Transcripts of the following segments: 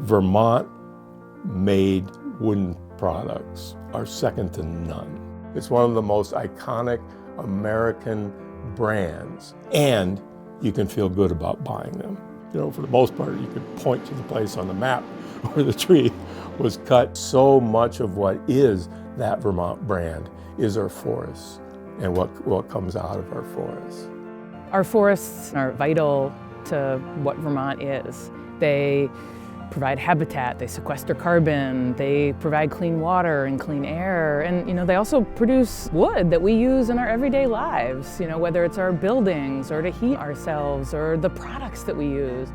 Vermont-made wooden products are second to none. It's one of the most iconic American brands, and you can feel good about buying them. You know, for the most part, you could point to the place on the map where the tree was cut. So much of what is that Vermont brand is our forests and what comes out of our forests. Our forests are vital to what Vermont is. They provide habitat, they sequester carbon, they provide clean water and clean air, and they also produce wood that we use in our everyday lives, whether it's our buildings or to heat ourselves or the products that we use.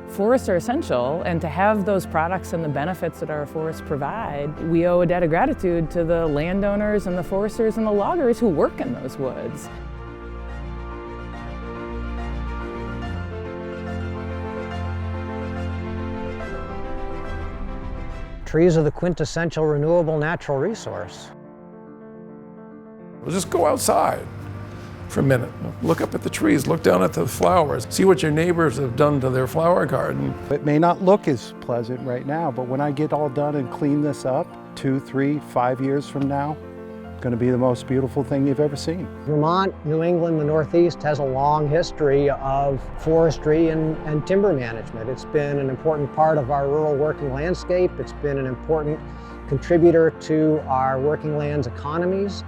Forests are essential, and to have those products and the benefits that our forests provide, we owe a debt of gratitude to the landowners and the foresters and the loggers who work in those woods. Trees are the quintessential renewable natural resource. Well, just go outside for a minute. Look up at the trees, look down at the flowers, see what your neighbors have done to their flower garden. It may not look as pleasant right now, but when I get all done and clean this up, 2, 3, 5 years from now, it's going to be the most beautiful thing you've ever seen. Vermont, New England, the Northeast has a long history of forestry and timber management. It's been an important part of our rural working landscape. It's been an important contributor to our working lands economies,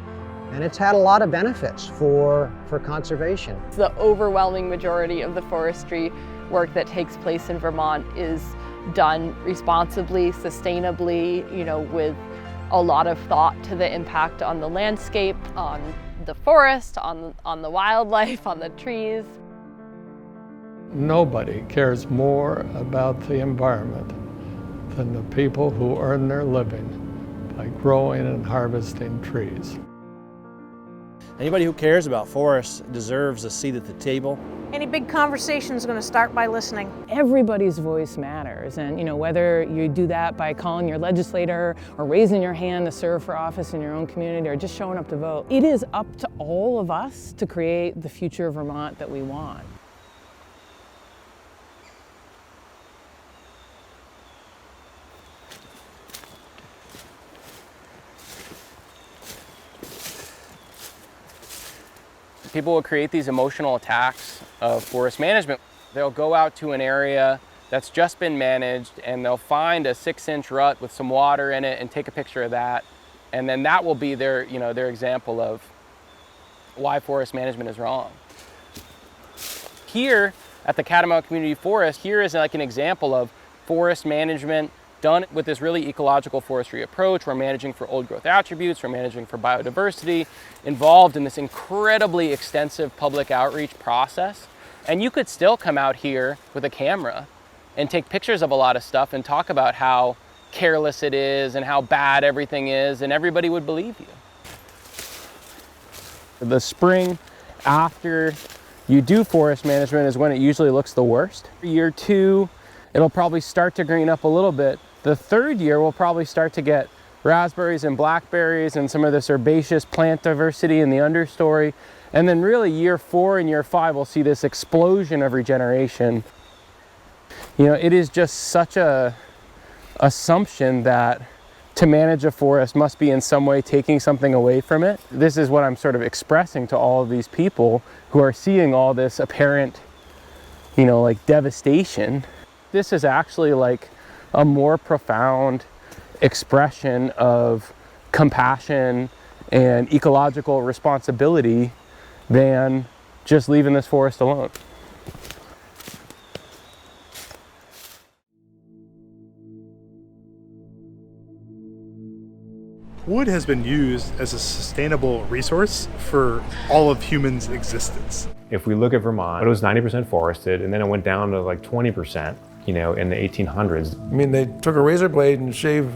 and it's had a lot of benefits for conservation. The overwhelming majority of the forestry work that takes place in Vermont is done responsibly, sustainably, with a lot of thought to the impact on the landscape, on the forest, on the wildlife, on the trees. Nobody cares more about the environment than the people who earn their living by growing and harvesting trees. Anybody who cares about forests deserves a seat at the table. Any big conversation is going to start by listening. Everybody's voice matters, and whether you do that by calling your legislator or raising your hand to serve for office in your own community or just showing up to vote, it is up to all of us to create the future of Vermont that we want. People will create these emotional attacks of forest management. They'll go out to an area that's just been managed and they'll find a 6-inch rut with some water in it and take a picture of that. And then that will be their, their example of why forest management is wrong. Here at the Catamount Community Forest, here is like an example of forest management done with this really ecological forestry approach. We're managing for old growth attributes, we're managing for biodiversity, involved in this incredibly extensive public outreach process. And you could still come out here with a camera and take pictures of a lot of stuff and talk about how careless it is and how bad everything is, and everybody would believe you. The spring after you do forest management is when it usually looks the worst. Year 2, it'll probably start to green up a little bit. The 3rd year, we'll probably start to get raspberries and blackberries and some of this herbaceous plant diversity in the understory. And then really year 4 and year 5, we'll see this explosion of regeneration. It is just such a assumption that to manage a forest must be in some way taking something away from it. This is what I'm sort of expressing to all of these people who are seeing all this apparent, like devastation. This is actually like a more profound expression of compassion and ecological responsibility than just leaving this forest alone. Wood has been used as a sustainable resource for all of humans' existence. If we look at Vermont, it was 90% forested, and then it went down to like 20%, in the 1800s. I mean, they took a razor blade and shaved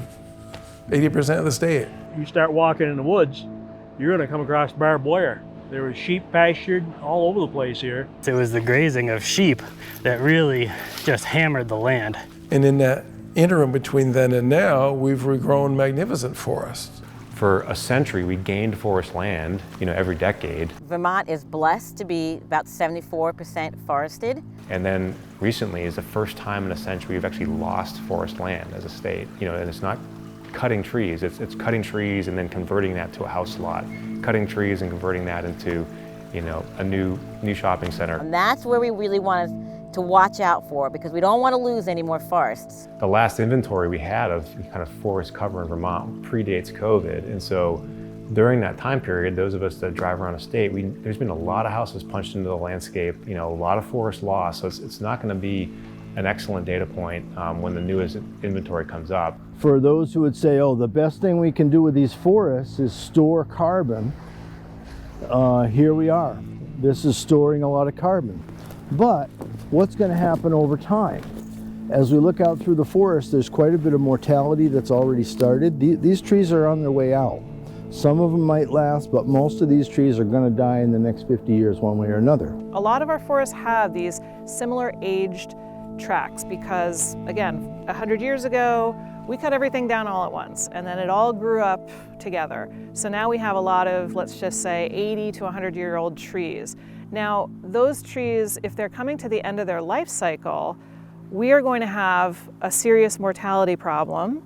80% of the state. You start walking in the woods, you're gonna come across barbed wire. There was sheep pastured all over the place here. It was the grazing of sheep that really just hammered the land. And in that interim between then and now, we've regrown magnificent forests. For a century, we gained forest land, every decade. Vermont is blessed to be about 74% forested. And then recently is the first time in a century we've actually lost forest land as a state. And it's not cutting trees, it's cutting trees and then converting that to a house lot. Cutting trees and converting that into, a new shopping center. And that's where we really want to watch out for, because we don't want to lose any more forests. The last inventory we had of kind of forest cover in Vermont predates COVID, and so during that time period, those of us that drive around the state, there's been a lot of houses punched into the landscape, a lot of forest loss, so it's not going to be an excellent data point when the newest inventory comes up. For those who would say, oh, the best thing we can do with these forests is store carbon, here we are. This is storing a lot of carbon. But what's going to happen over time? As we look out through the forest, there's quite a bit of mortality that's already started. These trees are on their way out. Some of them might last, but most of these trees are going to die in the next 50 years one way or another. A lot of our forests have these similar aged tracts because, again, 100 years ago, we cut everything down all at once, and then it all grew up together. So now we have a lot of, let's just say, 80 to 100-year-old trees. Now, those trees, if they're coming to the end of their life cycle, we are going to have a serious mortality problem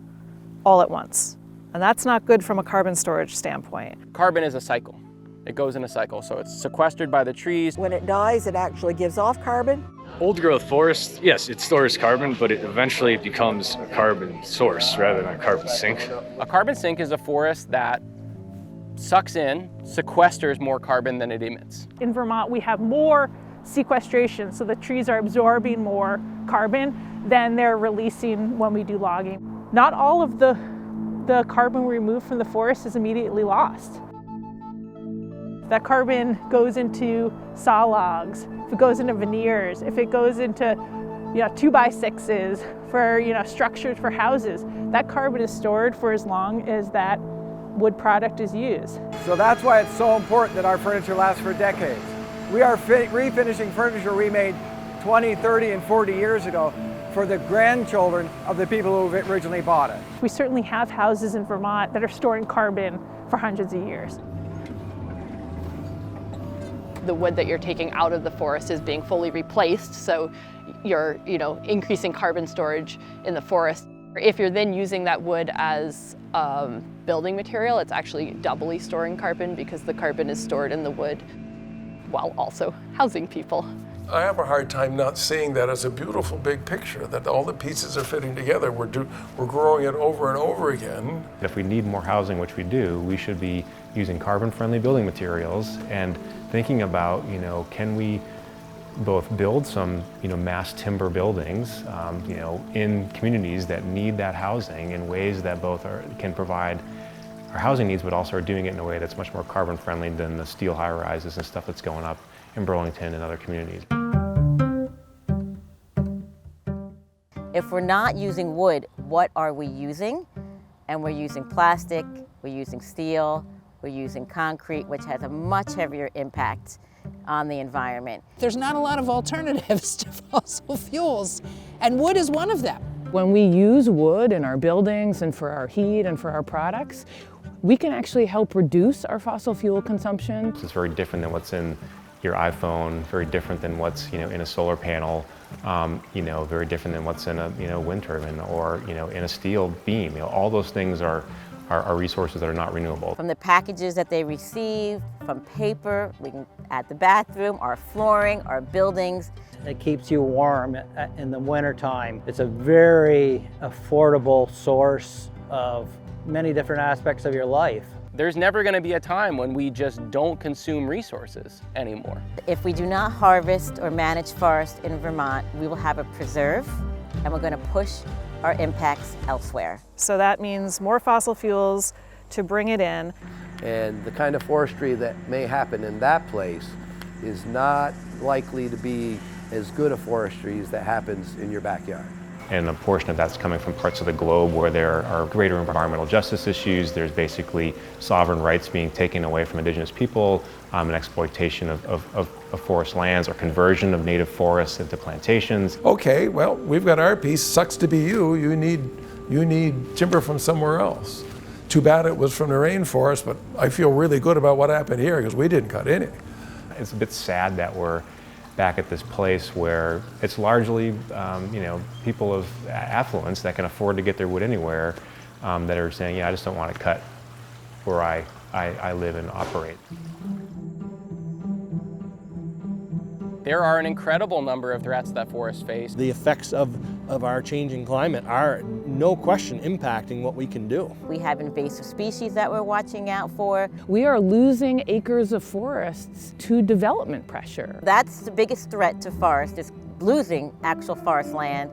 all at once. And that's not good from a carbon storage standpoint. Carbon is a cycle. It goes in a cycle, so it's sequestered by the trees. When it dies, it actually gives off carbon. Old growth forest, yes, it stores carbon, but it eventually becomes a carbon source rather than a carbon sink. A carbon sink is a forest that sucks in, sequesters more carbon than it emits. In Vermont, we have more sequestration, so the trees are absorbing more carbon than they're releasing when we do logging. Not all of the carbon we remove from the forest is immediately lost. That carbon goes into saw logs, if it goes into veneers, if it goes into 2x6s for structures for houses, that carbon is stored for as long as that wood product is used. So that's why it's so important that our furniture lasts for decades. We are refinishing furniture we made 20, 30, and 40 years ago for the grandchildren of the people who originally bought it. We certainly have houses in Vermont that are storing carbon for hundreds of years. The wood that you're taking out of the forest is being fully replaced, so you're increasing carbon storage in the forest. If you're then using that wood as building material, it's actually doubly storing carbon because the carbon is stored in the wood while also housing people. I have a hard time not seeing that as a beautiful big picture, that all the pieces are fitting together. We're growing it over and over again. If we need more housing, which we do, we should be using carbon-friendly building materials and thinking about, can we both build some, mass timber buildings, in communities that need that housing in ways that both can provide our housing needs, but also are doing it in a way that's much more carbon-friendly than the steel high-rises and stuff that's going up in Burlington and other communities. If we're not using wood, what are we using? And we're using plastic, we're using steel, we're using concrete, which has a much heavier impact on the environment. There's not a lot of alternatives to fossil fuels, and wood is one of them. When we use wood in our buildings and for our heat and for our products, we can actually help reduce our fossil fuel consumption. It's very different than what's in your iPhone, very different than what's in a solar panel, very different than what's in a wind turbine or in a steel beam. All those things are resources that are not renewable. From the packages that they receive, from paper, we can add the bathroom, our flooring, our buildings. It keeps you warm in the wintertime. It's a very affordable source of many different aspects of your life. There's never going to be a time when we just don't consume resources anymore. If we do not harvest or manage forest in Vermont, we will have a preserve, and we're going to push our impacts elsewhere. So that means more fossil fuels to bring it in. And the kind of forestry that may happen in that place is not likely to be as good a forestry as that happens in your backyard. And a portion of that's coming from parts of the globe where there are greater environmental justice issues. There's basically sovereign rights being taken away from indigenous people, and exploitation of forest lands or conversion of native forests into plantations. Okay, well, we've got our piece. Sucks to be you. You need timber from somewhere else. Too bad it was from the rainforest, but I feel really good about what happened here because we didn't cut anything. It's a bit sad that we're back at this place where it's largely, you know, people of affluence that can afford to get their wood anywhere that are saying, yeah, I just don't want to cut where I live and operate. There are an incredible number of threats that forests face. The effects of our changing climate are, no question, impacting what we can do. We have invasive species that we're watching out for. We are losing acres of forests to development pressure. That's the biggest threat to forest, is losing actual forest land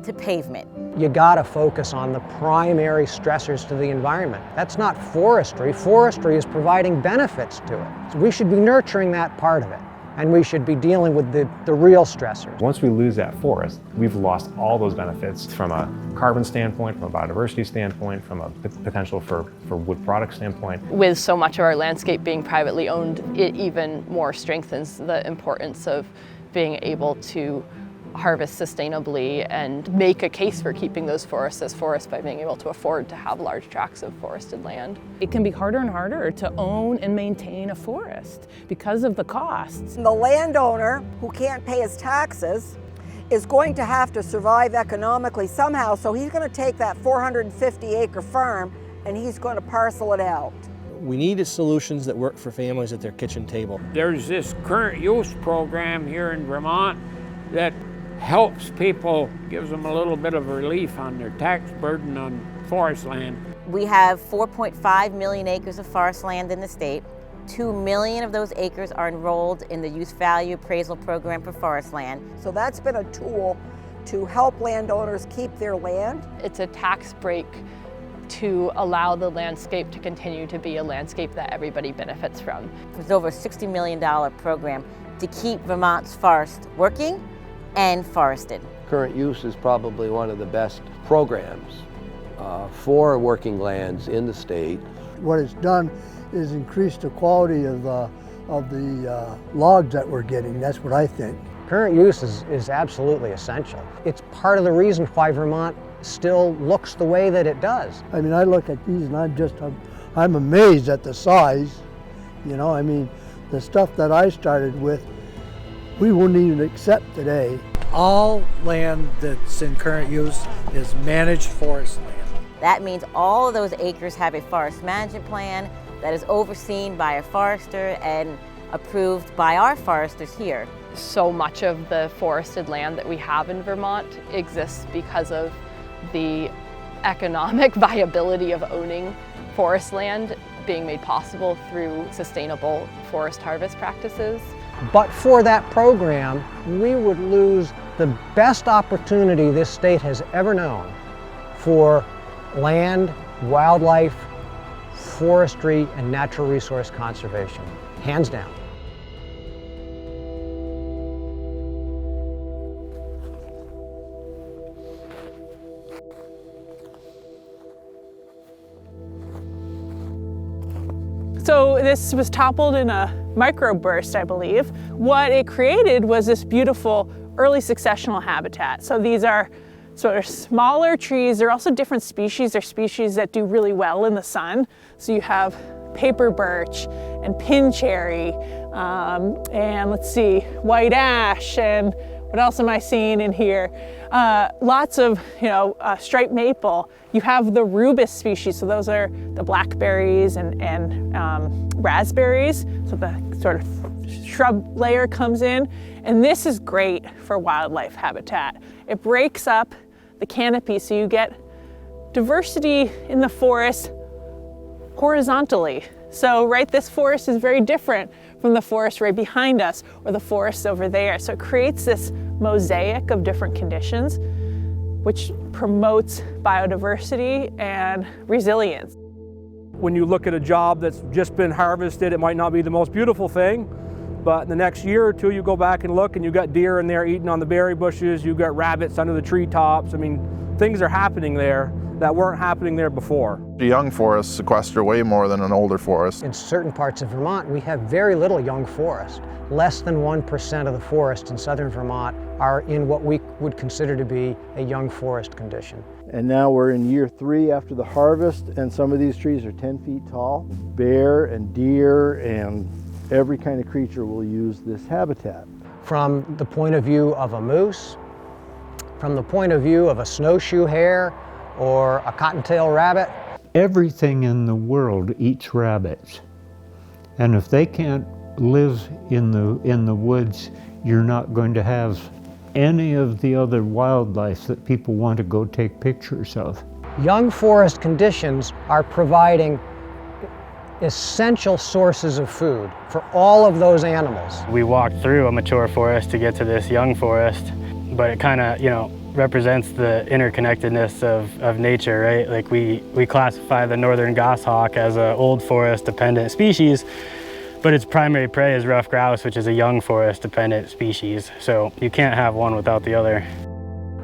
to pavement. You gotta focus on the primary stressors to the environment. That's not forestry. Forestry is providing benefits to it. So we should be nurturing that part of it. And we should be dealing with the real stressors. Once we lose that forest, we've lost all those benefits from a carbon standpoint, from a biodiversity standpoint, from a potential for wood product standpoint. With so much of our landscape being privately owned, it even more strengthens the importance of being able to harvest sustainably and make a case for keeping those forests as forests by being able to afford to have large tracts of forested land. It can be harder and harder to own and maintain a forest because of the costs. The landowner who can't pay his taxes is going to have to survive economically somehow, so he's going to take that 450-acre farm and he's going to parcel it out. We needed solutions that work for families at their kitchen table. There's this current use program here in Vermont that helps people, gives them a little bit of relief on their tax burden on forest land. We have 4.5 million acres of forest land in the state. 2 million of those acres are enrolled in the Use Value Appraisal Program for forest land. So that's been a tool to help landowners keep their land. It's a tax break to allow the landscape to continue to be a landscape that everybody benefits from. It's over a $60 million program to keep Vermont's forest working and forested. Current use is probably one of the best programs for working lands in the state. What it's done is increase the quality of the logs that we're getting. That's what I think. Current use is absolutely essential. It's part of the reason why Vermont still looks the way that it does. I mean, I look at these and I'm amazed at the size. You know, I mean, the stuff that I started with, we wouldn't even accept today. All land that's in current use is managed forest land. That means all of those acres have a forest management plan that is overseen by a forester and approved by our foresters here. So much of the forested land that we have in Vermont exists because of the economic viability of owning forest land being made possible through sustainable forest harvest practices. But for that program, we would lose the best opportunity this state has ever known for land, wildlife, forestry, and natural resource conservation, hands down. So this was toppled in a microburst, I believe. What it created was this beautiful early successional habitat. So these are sort of smaller trees. They're also different species. They're species that do really well in the sun. So you have paper birch and pin cherry, and let's see, white ash, and what else am I seeing in here? Lots of, striped maple. You have the rubus species, so those are the blackberries and raspberries. So the sort of shrub layer comes in, and this is great for wildlife habitat. It breaks up the canopy, so you get diversity in the forest horizontally. So, right, this forest is very different from the forest right behind us or the forest over there. So it creates this mosaic of different conditions, which promotes biodiversity and resilience. When you look at a job that's just been harvested, it might not be the most beautiful thing, but the next year or two you go back and look and you've got deer in there eating on the berry bushes, you've got rabbits under the treetops. I mean, things are happening there that weren't happening there before. The young forests sequester way more than an older forest. In certain parts of Vermont, we have very little young forest. Less than 1% of the forests in southern Vermont are in what we would consider to be a young forest condition. And now we're in year 3 after the harvest, and some of these trees are 10 feet tall. Bear and deer and every kind of creature will use this habitat. From the point of view of a moose, from the point of view of a snowshoe hare or a cottontail rabbit. Everything in the world eats rabbits. And if they can't live in the woods, you're not going to have any of the other wildlife that people want to go take pictures of. Young forest conditions are providing essential sources of food for all of those animals. We walked through a mature forest to get to this young forest, but it kind of, represents the interconnectedness of nature, right? Like we classify the northern goshawk as an old forest dependent species, but its primary prey is rough grouse, which is a young forest dependent species. So you can't have one without the other.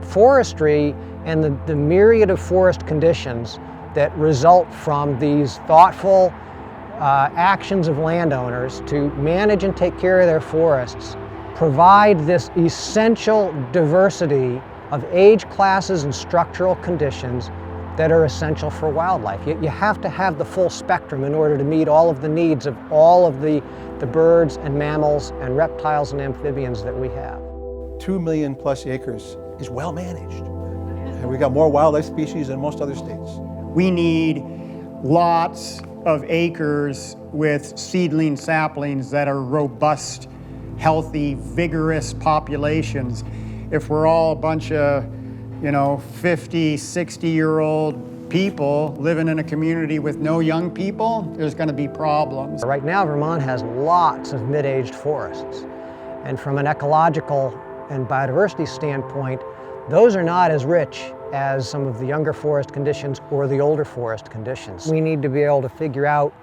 Forestry and the myriad of forest conditions that result from these thoughtful actions of landowners to manage and take care of their forests provide this essential diversity of age classes and structural conditions that are essential for wildlife. You have to have the full spectrum in order to meet all of the needs of all of the birds and mammals and reptiles and amphibians that we have. 2 million plus acres is well managed. And we got more wildlife species than most other states. We need lots of acres with seedling saplings that are robust, healthy, vigorous populations. If we're all a bunch of, 50, 60-year-old people living in a community with no young people, there's going to be problems. Right now, Vermont has lots of mid-aged forests. And from an ecological and biodiversity standpoint, those are not as rich as some of the younger forest conditions or the older forest conditions. We need to be able to figure out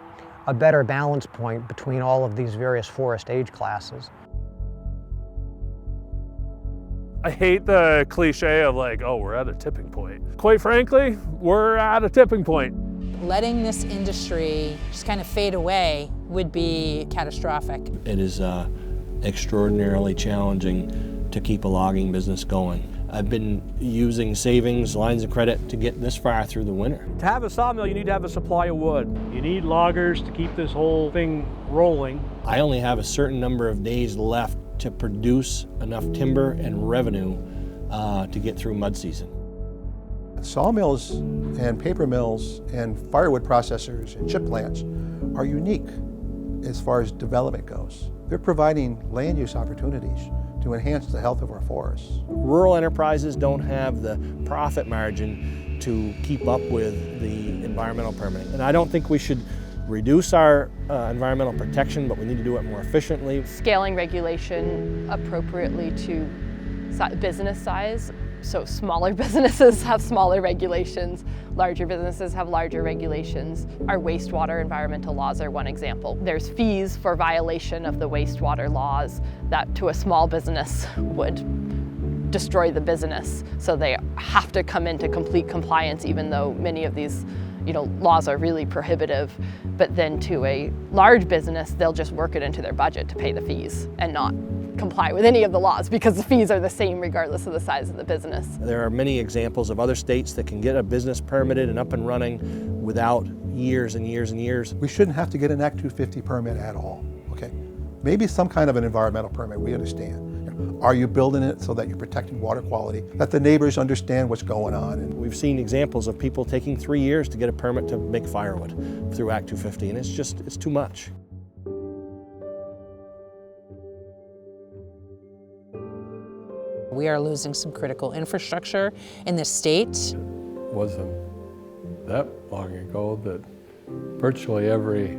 a better balance point between all of these various forest age classes. I hate the cliche of like, oh, we're at a tipping point. Quite frankly, we're at a tipping point. Letting this industry just kind of fade away would be catastrophic. It is extraordinarily challenging to keep a logging business going. I've been using savings, lines of credit to get this far through the winter. To have a sawmill, you need to have a supply of wood. You need loggers to keep this whole thing rolling. I only have a certain number of days left to produce enough timber and revenue to get through mud season. Sawmills and paper mills and firewood processors and chip plants are unique as far as development goes. They're providing land use opportunities to enhance the health of our forests. Rural enterprises don't have the profit margin to keep up with the environmental permitting. And I don't think we should reduce our environmental protection, but we need to do it more efficiently. Scaling regulation appropriately to business size. So smaller businesses have smaller regulations, larger businesses have larger regulations. Our wastewater environmental laws are one example. There's fees for violation of the wastewater laws that to a small business would destroy the business. So they have to come into complete compliance even though many of these laws are really prohibitive, but then to a large business, they'll just work it into their budget to pay the fees and not comply with any of the laws because the fees are the same regardless of the size of the business. There are many examples of other states that can get a business permitted and up and running without years and years and years. We shouldn't have to get an Act 250 permit at all, okay? Maybe some kind of an environmental permit, we understand. Are you building it so that you're protecting water quality, that the neighbors understand what's going on? And we've seen examples of people taking 3 years to get a permit to make firewood through Act 250, and it's too much. We are losing some critical infrastructure in the state. It wasn't that long ago that virtually every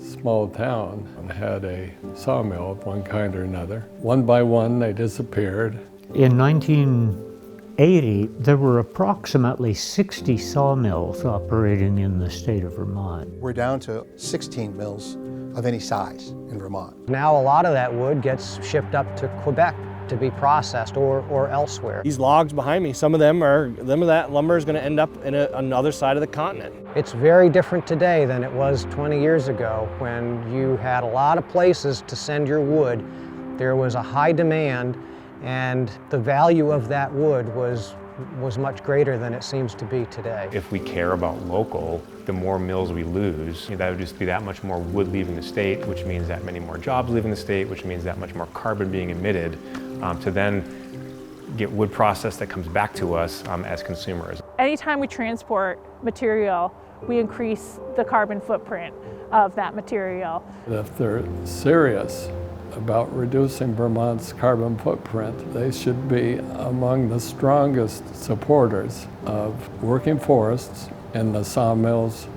small town had a sawmill of one kind or another. One by one, they disappeared. In 1980, there were approximately 60 sawmills operating in the state of Vermont. We're down to 16 mills of any size in Vermont. Now a lot of that wood gets shipped up to Quebec to be processed or elsewhere. These logs behind me, some of that lumber is going to end up in another side of the continent. It's very different today than it was 20 years ago when you had a lot of places to send your wood. There was a high demand and the value of that wood was much greater than it seems to be today. If we care about local, the more mills we lose, that would just be that much more wood leaving the state, which means that many more jobs leaving the state, which means that much more carbon being emitted to then get wood processed that comes back to us as consumers. Anytime we transport material, we increase the carbon footprint of that material. If they're serious about reducing Vermont's carbon footprint, they should be among the strongest supporters of working forests and the sawmills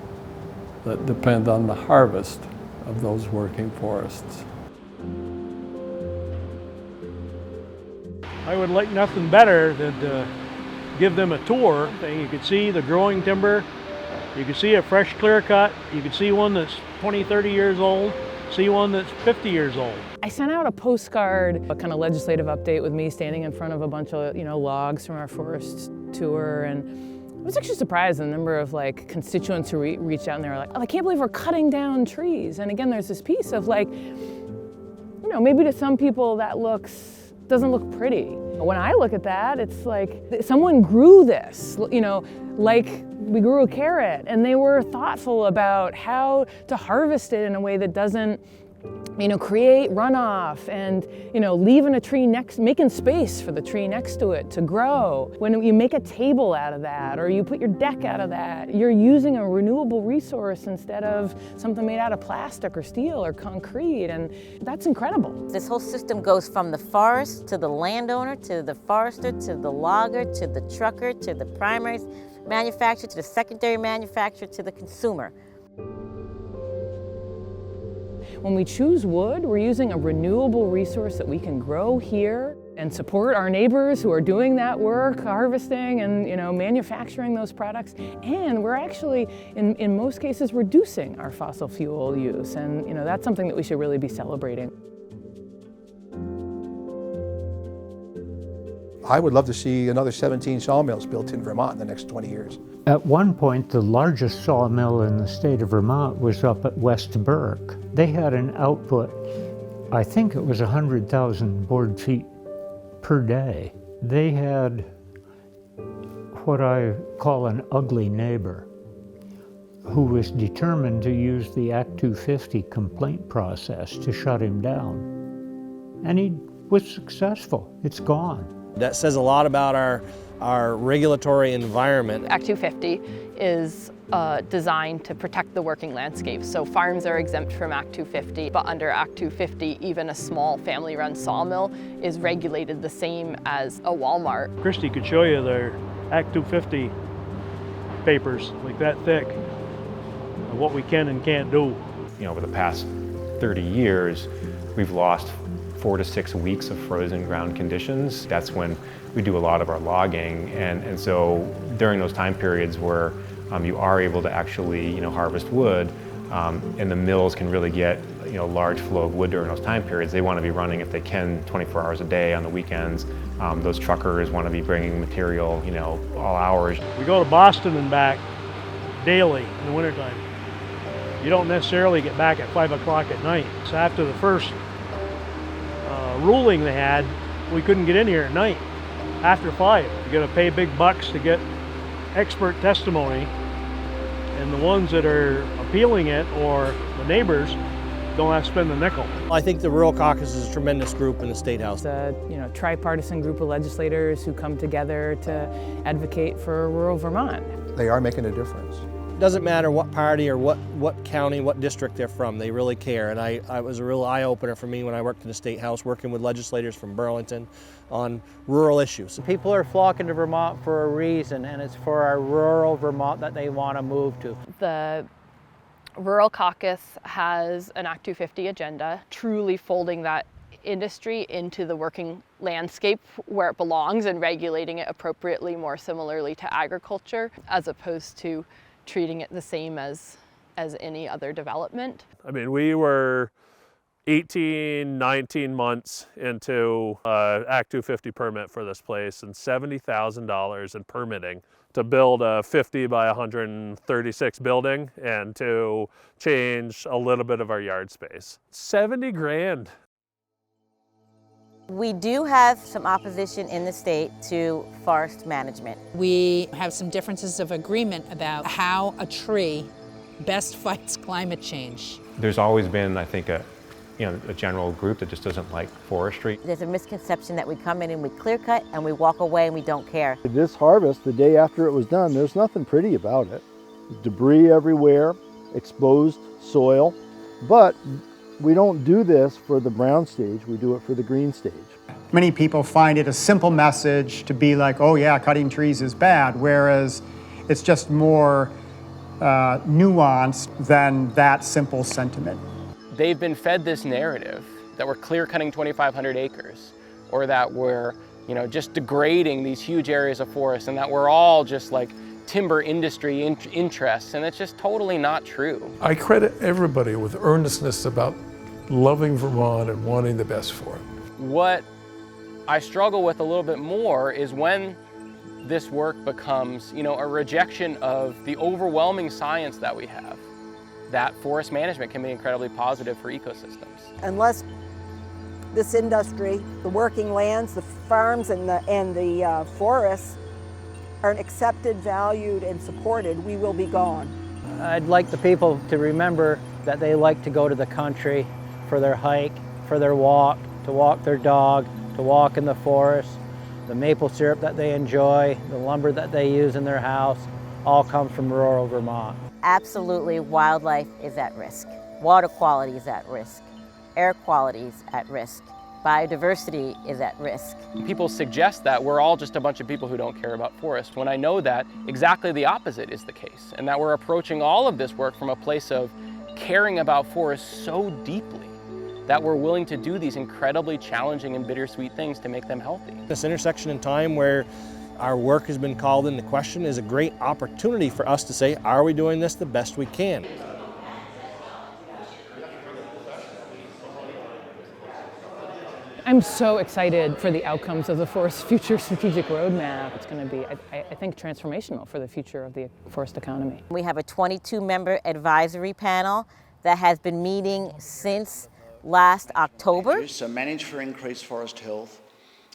that depend on the harvest of those working forests. I would like nothing better than to give them a tour. You could see the growing timber, you could see a fresh clear cut, you could see one that's 20, 30 years old, see one that's 50 years old. I sent out a postcard, a kind of legislative update with me standing in front of a bunch of logs from our forest tour, and I was actually surprised at the number of constituents who reached out and they were like, oh, I can't believe we're cutting down trees. And again, there's this piece of maybe to some people that doesn't look pretty. When I look at that, it's like someone grew this, like we grew a carrot, and they were thoughtful about how to harvest it in a way that doesn't create runoff and, leaving a tree making space for the tree next to it to grow. When you make a table out of that or you put your deck out of that, you're using a renewable resource instead of something made out of plastic or steel or concrete, and that's incredible. This whole system goes from the forest to the landowner, to the forester, to the logger, to the trucker, to the primary manufacturer, to the secondary manufacturer, to the consumer. When we choose wood, we're using a renewable resource that we can grow here and support our neighbors who are doing that work, harvesting and manufacturing those products. And we're actually, in most cases, reducing our fossil fuel use. And that's something that we should really be celebrating. I would love to see another 17 sawmills built in Vermont in the next 20 years. At one point, the largest sawmill in the state of Vermont was up at West Burke. They had an output, I think it was 100,000 board feet per day. They had what I call an ugly neighbor who was determined to use the Act 250 complaint process to shut him down. And he was successful. It's gone. That says a lot about our regulatory environment. Act 250 is designed to protect the working landscape. So farms are exempt from Act 250, but under Act 250, even a small family-run sawmill is regulated the same as a Walmart. Christy could show you their Act 250 papers, like that thick, of what we can and can't do. Over the past 30 years, we've lost 4 to 6 weeks of frozen ground conditions. That's when we do a lot of our logging, and so during those time periods where you are able to actually harvest wood, and the mills can really get large flow of wood during those time periods. They want to be running, if they can, 24 hours a day on the weekends. Those truckers want to be bringing material all hours. We go to Boston and back daily in the wintertime. You don't necessarily get back at 5 o'clock at night. So after the first ruling they had, we couldn't get in here at night after 5. You got to pay big bucks to get expert testimony, and the ones that are appealing it or the neighbors don't have to spend a nickel. I think the Rural Caucus is a tremendous group in the State House. It's a tripartisan group of legislators who come together to advocate for rural Vermont. They are making a difference. Doesn't matter what party or what county, what district they're from, they really care. And I was a real eye-opener for me when I worked in the State House, working with legislators from Burlington on rural issues. People are flocking to Vermont for a reason, and it's for our rural Vermont that they want to move to. The Rural Caucus has an Act 250 agenda, truly folding that industry into the working landscape where it belongs and regulating it appropriately, more similarly to agriculture, as opposed to treating it the same as as any other development. I mean, we were 18, 19 months into Act 250 permit for this place and $70,000 in permitting to build a 50 by 136 building and to change a little bit of our yard space. 70 grand. We do have some opposition in the state to forest management. We have some differences of agreement about how a tree best fights climate change. There's always been, I think, a general group that just doesn't like forestry. There's a misconception that we come in and we clear cut and we walk away and we don't care. This harvest, the day after it was done, there's nothing pretty about it. Debris everywhere, exposed soil, but we don't do this for the brown stage, we do it for the green stage. Many people find it a simple message to be like, oh yeah, cutting trees is bad, whereas it's just more nuanced than that simple sentiment. They've been fed this narrative that we're clear cutting 2,500 acres, or that we're, just degrading these huge areas of forest, and that we're all just like timber industry interests, and it's just totally not true. I credit everybody with earnestness about loving Vermont and wanting the best for it. What I struggle with a little bit more is when this work becomes, a rejection of the overwhelming science that we have, that forest management can be incredibly positive for ecosystems. Unless this industry, the working lands, the farms and the forests are accepted, valued, and supported, we will be gone. I'd like the people to remember that they like to go to the country for their hike, for their walk, to walk their dog, to walk in the forest. The maple syrup that they enjoy, the lumber that they use in their house, all come from rural Vermont. Absolutely, wildlife is at risk. Water quality is at risk. Air quality is at risk. Biodiversity is at risk. People suggest that we're all just a bunch of people who don't care about forests, when I know that exactly the opposite is the case, and that we're approaching all of this work from a place of caring about forests so deeply that we're willing to do these incredibly challenging and bittersweet things to make them healthy. This intersection in time where our work has been called into question is a great opportunity for us to say, are we doing this the best we can? I'm so excited for the outcomes of the Forest Future Strategic Roadmap. It's going to be, I think, transformational for the future of the forest economy. We have a 22-member advisory panel that has been meeting since last October. So manage for increased forest health,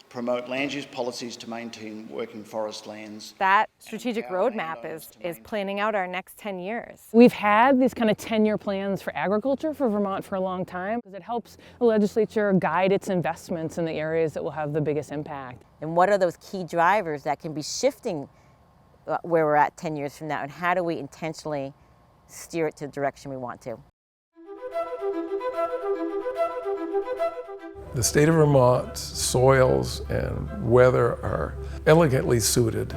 promote land use policies to maintain working forest lands. That strategic roadmap is planning out our next 10 years. We've had these kind of 10-year plans for agriculture for Vermont for a long time, because it helps the legislature guide its investments in the areas that will have the biggest impact. And what are those key drivers that can be shifting where we're at 10 years from now, and how do we intentionally steer it to the direction we want to? The state of Vermont's soils and weather are elegantly suited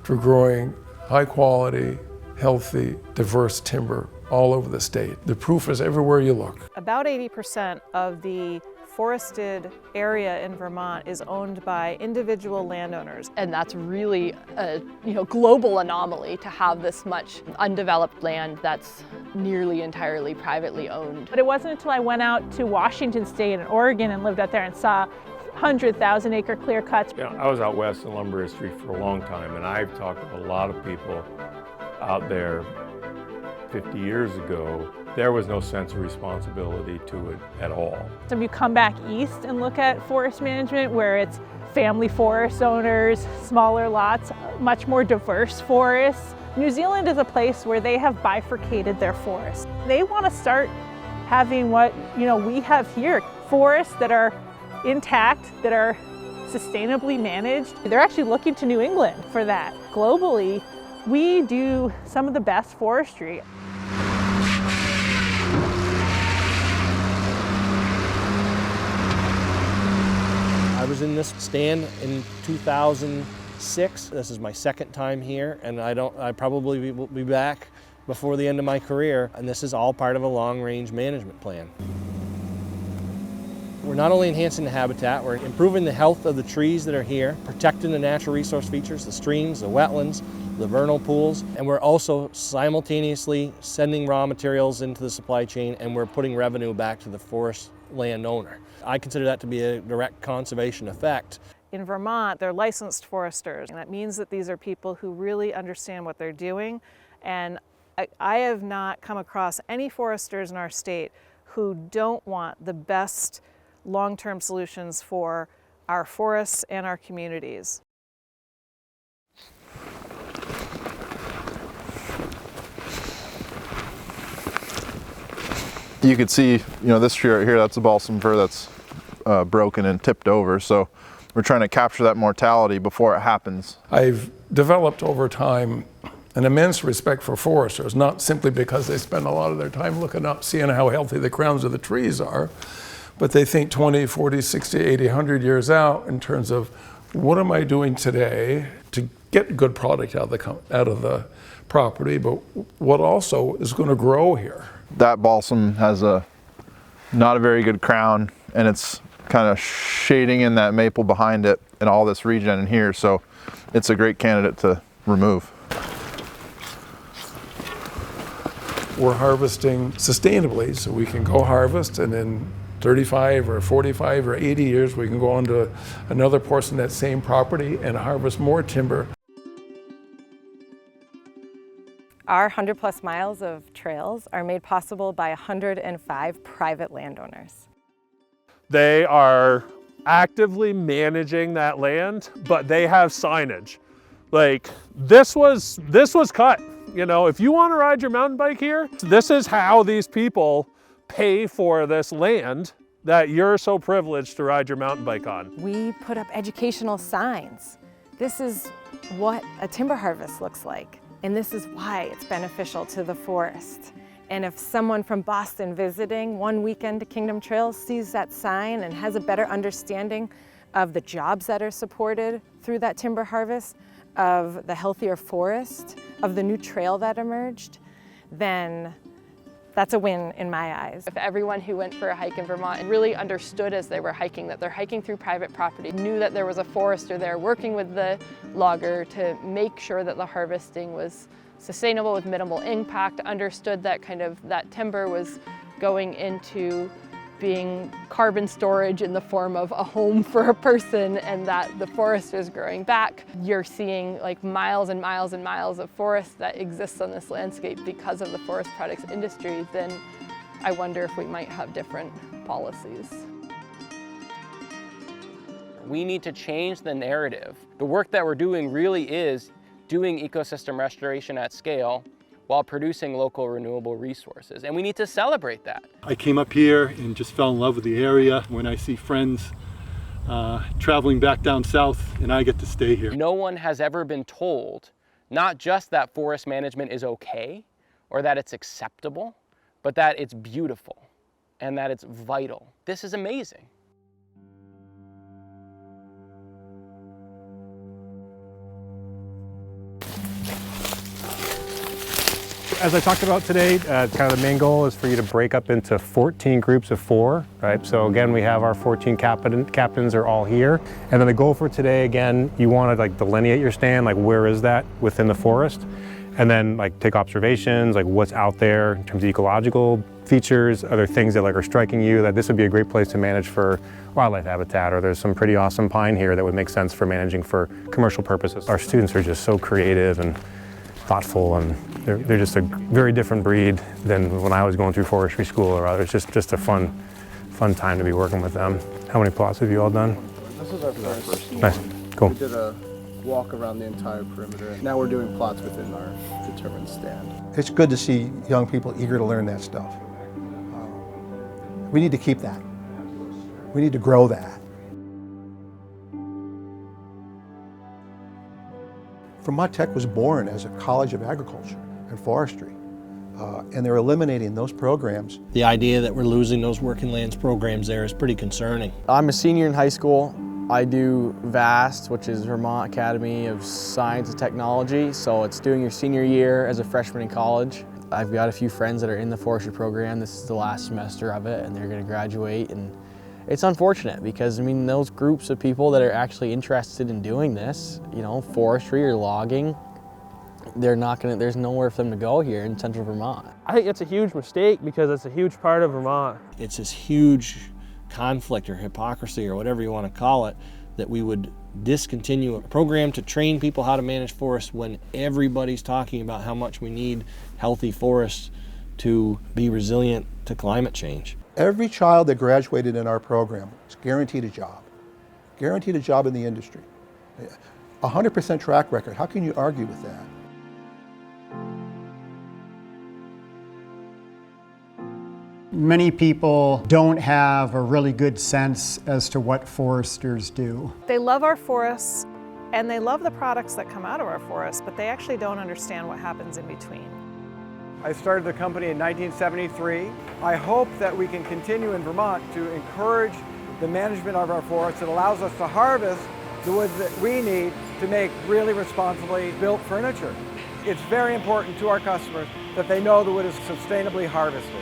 for growing high quality, healthy, diverse timber all over the state. The proof is everywhere you look. About 80% of the forested area in Vermont is owned by individual landowners. And that's really a global anomaly to have this much undeveloped land that's nearly entirely privately owned. But it wasn't until I went out to Washington State and Oregon and lived out there and saw 100,000 acre clear cuts. I was out west in lumber history for a long time, and I've talked to a lot of people out there 50 years ago. There was no sense of responsibility to it at all. So if you come back east and look at forest management, where it's family forest owners, smaller lots, much more diverse forests, New Zealand is a place where they have bifurcated their forests. They want to start having what we have here, forests that are intact, that are sustainably managed. They're actually looking to New England for that. Globally, we do some of the best forestry. I was in this stand in 2006. This is my second time here, and I probably will be back before the end of my career, and this is all part of a long-range management plan. We're not only enhancing the habitat, we're improving the health of the trees that are here, protecting the natural resource features, the streams, the wetlands, the vernal pools, and we're also simultaneously sending raw materials into the supply chain, and we're putting revenue back to the forest landowner. I consider that to be a direct conservation effect. In Vermont, they're licensed foresters, and that means that these are people who really understand what they're doing. And I have not come across any foresters in our state who don't want the best long-term solutions for our forests and our communities. You could see, this tree right here, that's a balsam fir that's broken and tipped over. So we're trying to capture that mortality before it happens. I've developed over time an immense respect for foresters, not simply because they spend a lot of their time looking up, seeing how healthy the crowns of the trees are, but they think 20, 40, 60, 80, 100 years out in terms of what am I doing today to get good product out of the property, but what also is going to grow here. That balsam has not a very good crown, and it's kind of shading in that maple behind it and all this regen in here, so it's a great candidate to remove. We're harvesting sustainably, so we can go harvest, and in 35 or 45 or 80 years we can go on to another portion of that same property and harvest more timber. Our 100+ miles of trails are made possible by 105 private landowners. They are actively managing that land, but they have signage. Like, this was cut. If you want to ride your mountain bike here, this is how these people pay for this land that you're so privileged to ride your mountain bike on. We put up educational signs. This is what a timber harvest looks like, and this is why it's beneficial to the forest. And if someone from Boston visiting one weekend to Kingdom Trails sees that sign and has a better understanding of the jobs that are supported through that timber harvest, of the healthier forest, of the new trail that emerged, then that's a win in my eyes. If everyone who went for a hike in Vermont really understood as they were hiking that they're hiking through private property, knew that there was a forester there working with the logger to make sure that the harvesting was sustainable with minimal impact, understood that that timber was going into being carbon storage in the form of a home for a person, and that the forest is growing back. You're seeing like miles and miles and miles of forest that exists on this landscape because of the forest products industry, then I wonder if we might have different policies. We need to change the narrative. The work that we're doing really is doing ecosystem restoration at scale while producing local renewable resources, and we need to celebrate that. I came up here and just fell in love with the area. When I see friends traveling back down south, and I get to stay here. No one has ever been told not just that forest management is okay or that it's acceptable, but that it's beautiful and that it's vital. This is amazing. As I talked about today, kind of the main goal is for you to break up into 14 groups of 4, right? So again, we have our 14 captains are all here. And then the goal for today, again, you want to delineate your stand, where is that within the forest? And then take observations, what's out there in terms of ecological features, other things that are striking you, that this would be a great place to manage for wildlife habitat, or there's some pretty awesome pine here that would make sense for managing for commercial purposes. Our students are just so creative and thoughtful, and they're just a very different breed than when I was going through forestry school or other. It's just a fun time to be working with them. How many plots have you all done? This is our first. Nice, cool. We did a walk around the entire perimeter. Now we're doing plots within our determined stand. It's good to see young people eager to learn that stuff. We need to keep that. We need to grow that. Vermont Tech was born as a college of agriculture and forestry, and they're eliminating those programs. The idea that we're losing those working lands programs there is pretty concerning. I'm a senior in high school. I do VAST, which is Vermont Academy of Science and Technology, so it's doing your senior year as a freshman in college. I've got a few friends that are in the forestry program. This is the last semester of it, and they're going to graduate, and It's unfortunate because, I mean, those groups of people that are actually interested in doing this, you know, forestry or logging, there's nowhere for them to go here in central Vermont. I think it's a huge mistake because it's a huge part of Vermont. It's this huge conflict or hypocrisy or whatever you want to call it, that we would discontinue a program to train people how to manage forests when everybody's talking about how much we need healthy forests to be resilient to climate change. Every child that graduated in our program is guaranteed a job in the industry. 100% track record. How can you argue with that? Many people don't have a really good sense as to what foresters do. They love our forests and they love the products that come out of our forests, but they actually don't understand what happens in between. I started the company in 1973. I hope that we can continue in Vermont to encourage the management of our forests that allows us to harvest the wood that we need to make really responsibly built furniture. It's very important to our customers that they know the wood is sustainably harvested.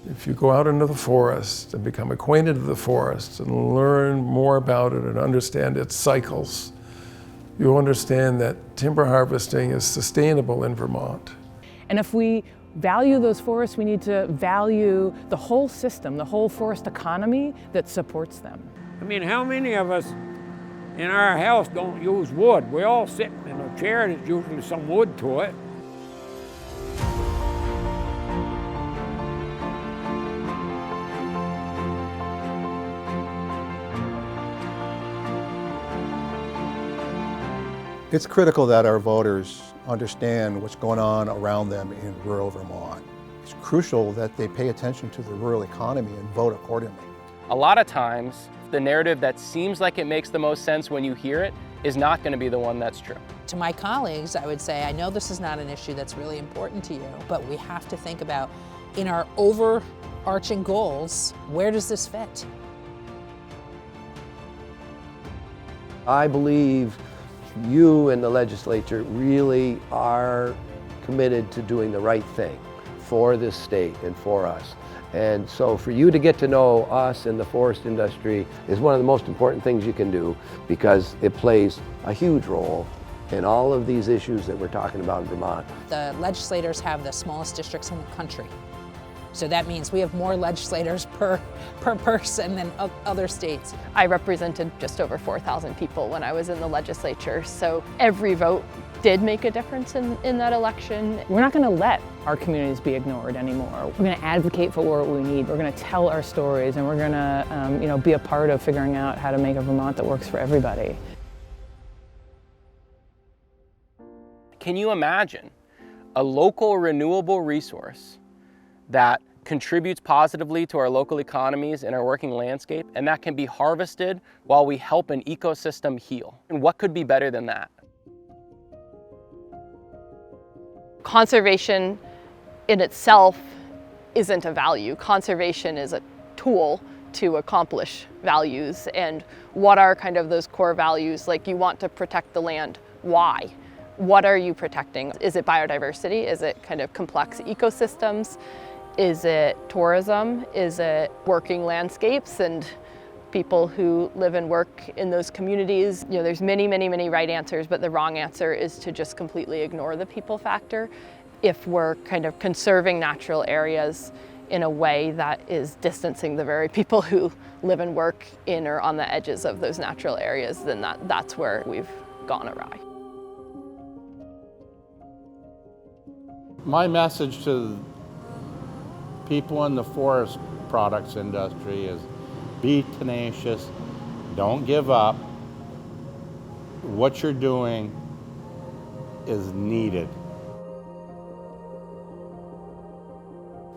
If you go out into the forest and become acquainted with the forest and learn more about it and understand its cycles, you'll understand that timber harvesting is sustainable in Vermont. And if we value those forests, we need to value the whole system, the whole forest economy that supports them. I mean, how many of us in our house don't use wood? We all sit in a chair that's using some wood to it. It's critical that our voters understand what's going on around them in rural Vermont. It's crucial that they pay attention to the rural economy and vote accordingly. A lot of times, the narrative that seems like it makes the most sense when you hear it is not going to be the one that's true. To my colleagues, I would say, I know this is not an issue that's really important to you, but we have to think about, in our overarching goals, where does this fit? I believe you and the legislature really are committed to doing the right thing for this state and for us. And so for you to get to know us and the forest industry is one of the most important things you can do, because it plays a huge role in all of these issues that we're talking about in Vermont. The legislators have the smallest districts in the country. So that means we have more legislators per person than other states. I represented just over 4,000 people when I was in the legislature, so every vote did make a difference in that election. We're not going to let our communities be ignored anymore. We're going to advocate for what we need. We're going to tell our stories, and we're going to be a part of figuring out how to make a Vermont that works for everybody. Can you imagine a local renewable resource that contributes positively to our local economies and our working landscape, and that can be harvested while we help an ecosystem heal? And what could be better than that? Conservation in itself isn't a value. Conservation is a tool to accomplish values. And what are kind of those core values? Like, you want to protect the land. Why? What are you protecting? Is it biodiversity? Is it kind of complex ecosystems? Is it tourism? Is it working landscapes and people who live and work in those communities? You know, there's many, many, many right answers, but the wrong answer is to just completely ignore the people factor. If we're kind of conserving natural areas in a way that is distancing the very people who live and work in or on the edges of those natural areas, then that's where we've gone awry. My message to people in the forest products industry is be tenacious, don't give up. What you're doing is needed.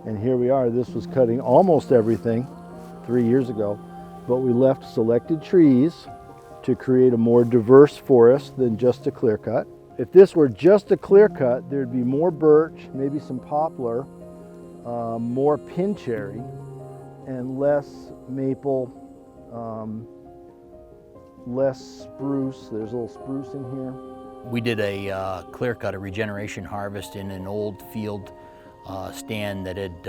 And here we are. This was cutting almost everything 3 years ago, but we left selected trees to create a more diverse forest than just a clear cut. If this were just a clear cut, there'd be more birch, maybe some poplar, more pin cherry, and less maple, less spruce. There's a little spruce in here. We did a clear cut, a regeneration harvest in an old field stand that had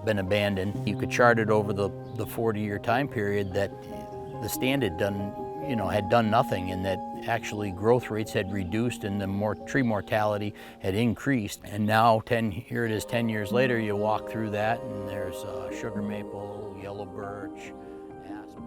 been abandoned. You could chart it over the 40-year time period that the stand had done, had done nothing, and that actually growth rates had reduced and the tree mortality had increased. And now, here it is 10 years later, you walk through that and there's sugar maple, yellow birch, aspen.